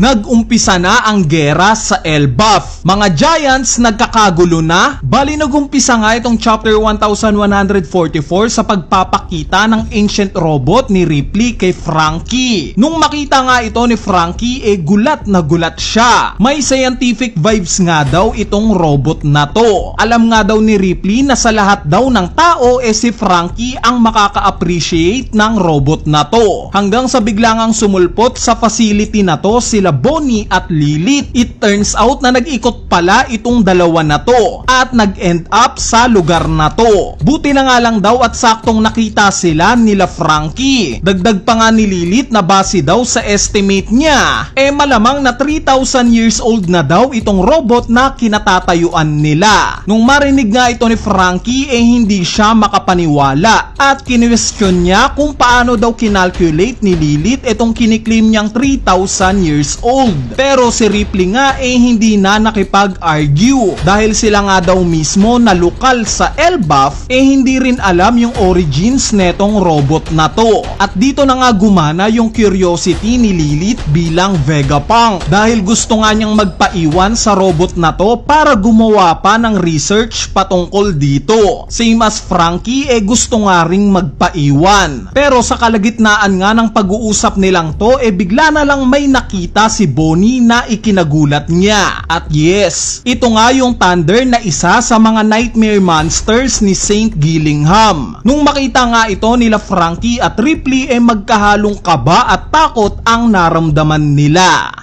Nag-umpisa na ang gera sa Elbaf. Mga Giants nagkakagulo na. Bali nag-umpisa nga itong chapter 1144 sa pagpapakita ng ancient robot ni Ripley kay Franky. Nung makita nga ito ni Franky, gulat na gulat siya. May scientific vibes nga daw itong robot na to. Alam nga daw ni Ripley na sa lahat daw ng tao si Franky ang makaka-appreciate ng robot na to. Hanggang sa biglangang sumulpot sa facility na to sila Bonnie at Lilith. It turns out na nag-ikot pala itong dalawa na to at nag-end up sa lugar na to. Buti na nga lang daw at saktong nakita sila nila Franky. Dagdag pa nga ni Lilith na base daw sa estimate niya, malamang na 3,000 years old na daw itong robot na kinatatayuan nila. Nung marinig nga ito ni Franky, hindi siya makapaniwala at kinwestiyon niya kung paano daw kinalculate ni Lilith itong kiniklaim niyang 3,000 years old. Pero si Ripley nga hindi na nakipag-argue dahil sila nga daw mismo na lokal sa Elbaf hindi rin alam yung origins netong robot na to. At dito na nga gumana yung curiosity ni Lilith bilang Vegapunk dahil gusto nga niyang magpaiwan sa robot na to para gumawa pa ng research patungkol dito. Same as Franky gusto nga ring magpaiwan. Pero sa kalagitnaan nga ng pag-uusap nilang to bigla na lang may nakita si Bonnie na ikinagulat niya. At yes, ito nga yung Thunder na isa sa mga nightmare monsters ni Saint Gillingham. Nung makita nga ito nila Franky at Ripley magkahalong kaba at takot ang naramdaman nila.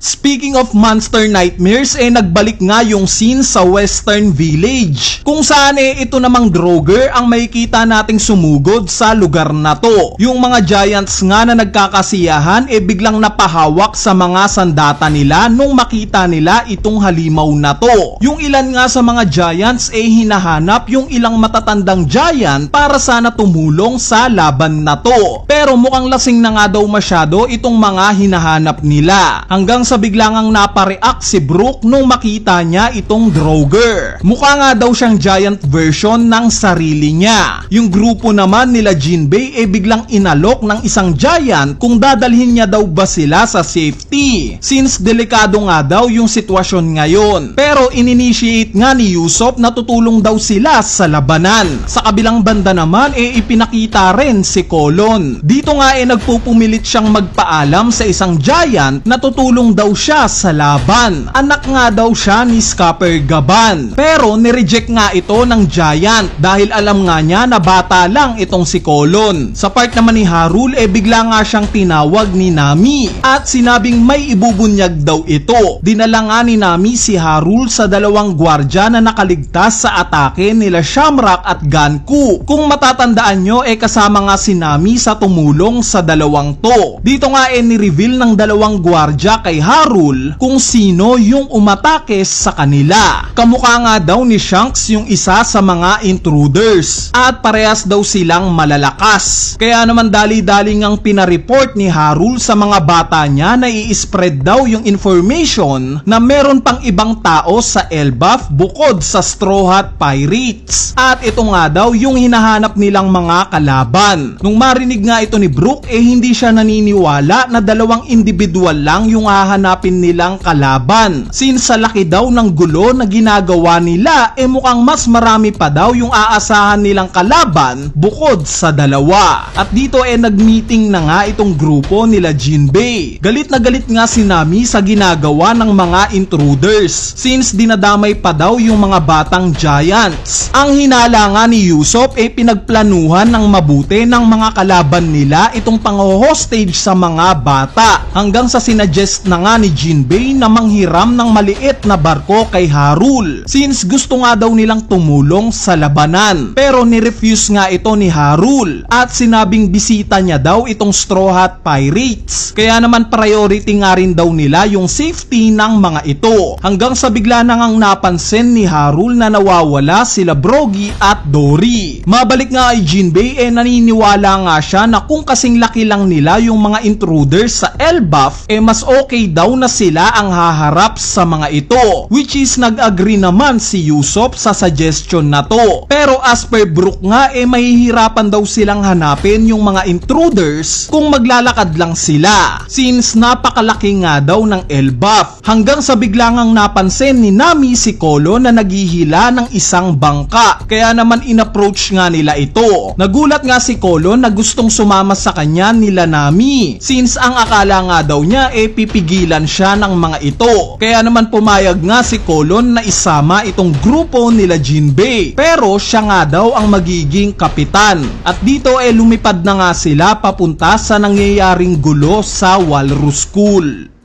Speaking of monster nightmares, nagbalik nga yung scene sa Western Village kung saan ito namang Draugr ang makikita nating sumugod sa lugar na to. Yung mga Giants nga na nagkakasiyahan biglang napahawak sa mga sandata nila nung makita nila itong halimaw na to. Yung ilan nga sa mga Giants hinahanap yung ilang matatandang Giant para sana tumulong sa laban na to. Pero mukhang lasing na nga daw masyado itong mga hinahanap nila. Hanggang sa biglang ang napareact si Brook nung makita niya itong Draugr. Mukha nga daw siyang giant version ng sarili niya. Yung grupo naman nila Jinbei biglang inalok ng isang giant kung dadalhin niya daw ba sila sa safety. Since delikado nga daw yung sitwasyon ngayon. Pero ininitiate nga ni Usopp na tutulong daw sila sa labanan. Sa kabilang banda naman ipinakita rin si Colon. Dito nga nagpupumilit siyang magpaalam sa isang giant na tutulong daw siya sa laban. Anak nga daw siya ni Scupper Gaban. Pero nireject nga ito ng giant dahil alam nga niya na bata lang itong si Colon. Sa part naman ni Harul bigla nga siyang tinawag ni Nami at sinabing may ibubunyag daw ito. Dinala nga ni Nami si Harul sa dalawang gwardya na nakaligtas sa atake nila Shamrock at Ganku. Kung matatandaan nyo kasama nga si Nami sa tumulong sa dalawang to. Dito nga ni-reveal ng dalawang gwardya kay Harul kung sino yung umatake sa kanila. Kamukha nga daw ni Shanks yung isa sa mga intruders at parehas daw silang malalakas. Kaya naman dali-dali ngang pinareport ni Harul sa mga bata niya na i-spread daw yung information na meron pang ibang tao sa Elbaf bukod sa Straw Hat Pirates. At ito nga daw yung hinahanap nilang mga kalaban. Nung marinig nga ito ni Brook hindi siya naniniwala na dalawang individual lang yung hahanapin nilang kalaban. Since sa laki daw ng gulo na ginagawa nila mukhang mas marami pa daw yung aasahan nilang kalaban bukod sa dalawa. At dito nag-meeting na nga itong grupo nila Jinbei. Galit na galit nga si Nami sa ginagawa ng mga intruders since dinadamay pa daw yung mga batang Giants. Ang hinala nga ni Usopp pinagplanuhan ng mabuti ng mga kalaban nila itong pang-hostage sa mga bata hanggang sa sinadjust na nga ni Jinbei na manghiram ng maliit na barko kay Harul since gusto nga daw nilang tumulong sa labanan. Pero nirefuse nga ito ni Harul at sinabing bisita niya daw itong Straw Hat Pirates. Kaya naman priority nga rin daw nila yung safety ng mga ito. Hanggang sa bigla na ngang napansin ni Harul na nawawala sila Brogy at Dory. Mabalik nga ay Jinbei naniniwala nga siya na kung kasing laki lang nila yung mga intruders sa Elbaf mas okay daw na sila ang haharap sa mga ito, which is nag-agree naman si Yusop sa suggestion na to. Pero as per Brook nga mahihirapan daw silang hanapin yung mga intruders kung maglalakad lang sila, since napakalaki nga daw ng Elbaf, hanggang sa biglangang napansin ni Nami si Kolo na naghihila ng isang bangka. Kaya naman in-approach nga nila ito. Nagulat nga si Kolo na gustong sumama sa kanya nila Nami, since ang akala nga daw niya pipigilan siya ng mga ito. Kaya naman pumayag nga si Kolon na isama itong grupo nila Jinbei, pero siya nga daw ang magiging kapitan. At dito lumipad na nga sila papunta sa nangyayaring gulo sa Walrus School.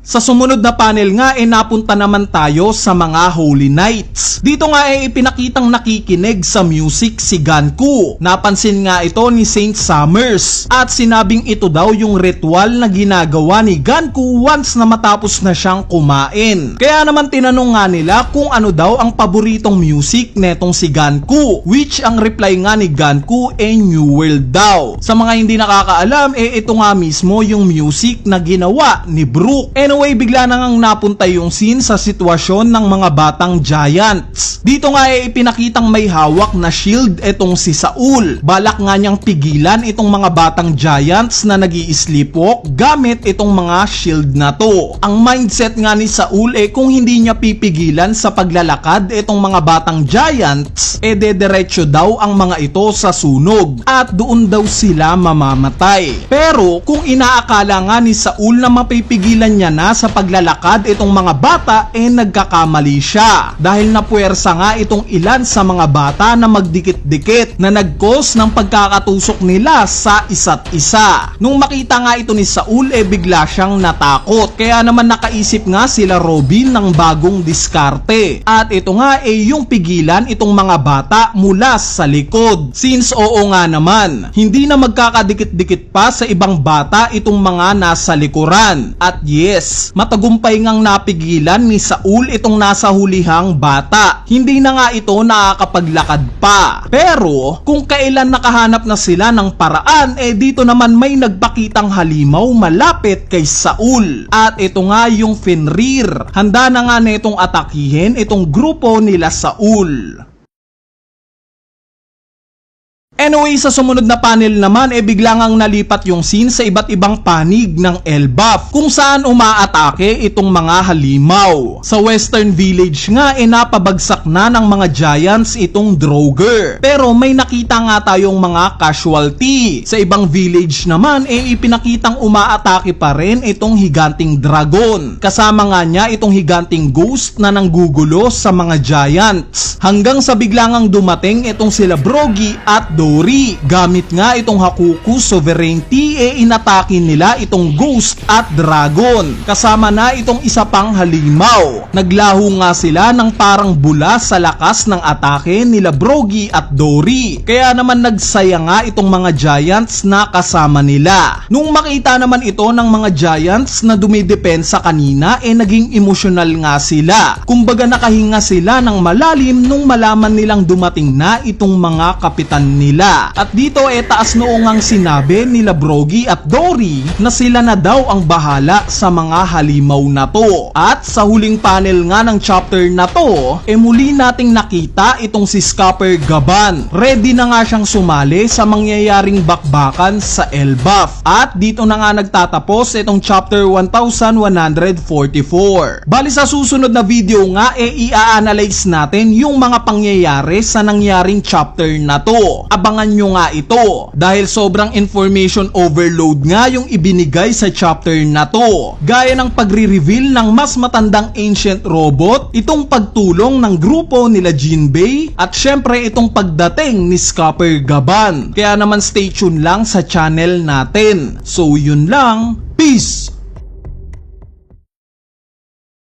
Sa sumunod na panel nga napunta naman tayo sa mga Holy Knights. Dito nga ipinakitang nakikinig sa music si Ganku. Napansin nga ito ni Saint Summers at sinabing ito daw yung ritual na ginagawa ni Ganku once na matapos na siyang kumain. Kaya naman tinanong nga nila kung ano daw ang paboritong music netong si Ganku, which ang reply nga ni Ganku New World daw. Sa mga hindi nakakaalam ito nga mismo yung music na ginawa ni Brook. Anyway, bigla na ngang napunta yung scene sa sitwasyon ng mga batang giants. Dito nga ipinakitang may hawak na shield itong si Saul. Balak nga niyang pigilan itong mga batang giants na nag-i-sleepwalk gamit itong mga shield na to. Ang mindset nga ni Saul kung hindi niya pipigilan sa paglalakad itong mga batang giants, dediretso daw ang mga ito sa sunog at doon daw sila mamamatay. Pero kung inaakala nga ni Saul na mapipigilan niya na sa paglalakad itong mga bata nagkakamali siya, dahil napuwersa nga itong ilan sa mga bata na magdikit-dikit na nag-cause ng pagkakatusok nila sa isa't isa. Nung makita nga ito ni Saul bigla siyang natakot, kaya naman nakaisip nga sila Robin ng bagong diskarte, at ito nga yung pigilan itong mga bata mula sa likod, since oo nga naman hindi na magkakadikit-dikit pa sa ibang bata itong mga nasa likuran. At yes, matagumpay ngang napigilan ni Saul itong nasa hulihang bata. Hindi na nga ito nakakapaglakad pa. Pero kung kailan nakahanap na sila ng paraan, dito naman may nagpakitang halimaw malapit kay Saul. At ito nga yung Fenrir. Handa na nga netong atakihin itong grupo nila Saul. Anyway, sa sumunod na panel naman bigla ngang nalipat yung scene sa iba't ibang panig ng Elbaf kung saan umaatake itong mga halimaw. Sa Western Village nga napabagsak na ng mga giants itong Draugr, pero may nakita nga tayong mga casualty. Sa ibang village naman ipinakitang umaatake pa rin itong higanting dragon. Kasama nga niya itong higanting ghost na nanggugulo sa mga giants, hanggang sa bigla ngang dumating itong sila Brogy at Dory. Gamit nga itong Hakuku Sovereignty inatake nila itong ghost at dragon, kasama na itong isa pang halimaw. Naglaho nga sila ng parang bula sa lakas ng atake nila Brogy at Dory, kaya naman nagsaya nga itong mga giants na kasama nila. Nung makita naman ito ng mga giants na dumidepensa kanina naging emosyonal nga sila. Kumbaga nakahinga sila ng malalim nung malaman nilang dumating na itong mga kapitan nila. At dito taas noong ang sinabi nila Brogy at Dory na sila na daw ang bahala sa mga halimaw na to. At sa huling panel nga ng chapter na to, muli nating nakita itong si Scupper Gaban. Ready na nga siyang sumali sa mangyayaring bakbakan sa Elbaf. At dito na nga nagtatapos itong chapter 1144. Bali sa susunod na video nga i-analyze natin yung mga pangyayari sa nangyaring chapter na to. Abangan nyo nga ito dahil sobrang information overload nga yung ibinigay sa chapter na to. Gaya ng pagre-reveal ng mas matandang ancient robot, itong pagtulong ng grupo nila Jinbei, at syempre itong pagdating ni Scupper Gaban. Kaya naman stay tuned lang sa channel natin. So yun lang, peace!